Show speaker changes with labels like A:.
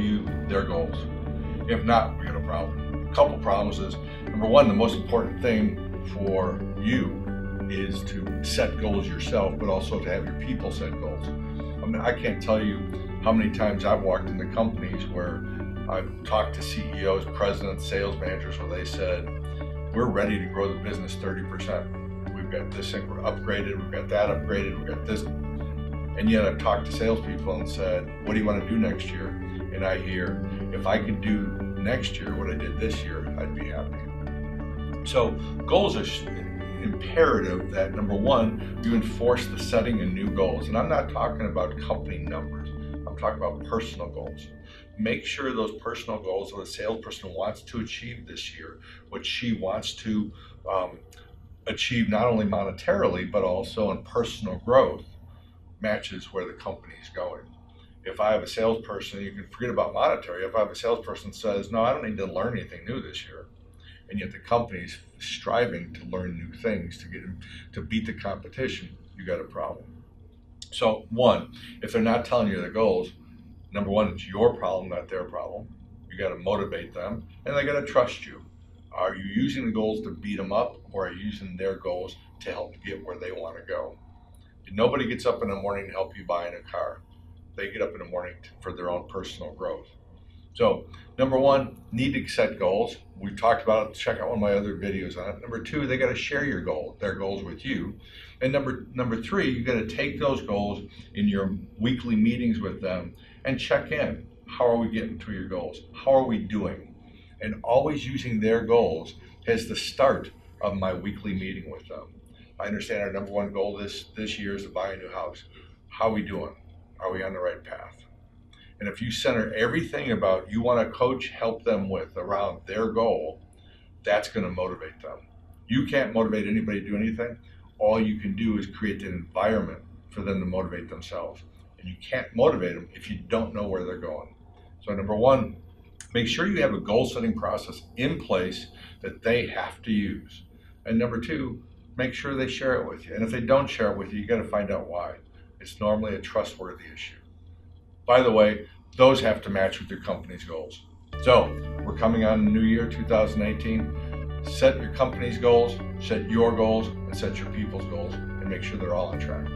A: you their goals? If not, we got a problem. A couple problems is, number one, the most important thing for you is to set goals yourself, but also to have your people set goals. I mean, I can't tell you how many times I've walked into companies where I've talked to CEOs, presidents, sales managers, where they said, we're ready to grow the business 30%. We've got this thing, we're upgraded, we've got that upgraded, we've got this. And yet I've talked to salespeople and said, what do you want to do next year? And I hear, if I could do next year what I did this year, I'd be happy. So goals are imperative that, number one, you enforce the setting of new goals. And I'm not talking about company numbers. I'm talking about personal goals. Make sure those personal goals that a salesperson wants to achieve this year, what she wants to achieve not only monetarily, but also in personal growth, matches where the company is going. If I have a salesperson, you can forget about monetary. If I have a salesperson says, no, I don't need to learn anything new this year, and yet the company's striving to learn new things to beat the competition, you got a problem. So one, if they're not telling you their goals, number one, it's your problem, not their problem. You got to motivate them, and they got to trust you. Are you using the goals to beat them up, or are you using their goals to help get where they want to go? And nobody gets up in the morning to help you buy a new car. They get up in the morning for their own personal growth. So number one, need to set goals. We talked about it. Check out one of my other videos on it. Number two, they got to share their goals with you. And number three, you got to take those goals in your weekly meetings with them and check in. How are we getting to your goals? How are we doing? And always using their goals as the start of my weekly meeting with them. I understand our number one goal this year is to buy a new house. How are we doing? Are we on the right path? And if you center everything about you want to coach, help them with around their goal, that's going to motivate them. You can't motivate anybody to do anything. All you can do is create an environment for them to motivate themselves. And you can't motivate them if you don't know where they're going. So number one, make sure you have a goal setting process in place that they have to use. And number two, make sure they share it with you. And if they don't share it with you, you got to find out why. It's normally a trustworthy issue. By the way, those have to match with your company's goals. So we're coming on the new year, 2018. Set your company's goals, set your goals, and set your people's goals, and make sure they're all on track.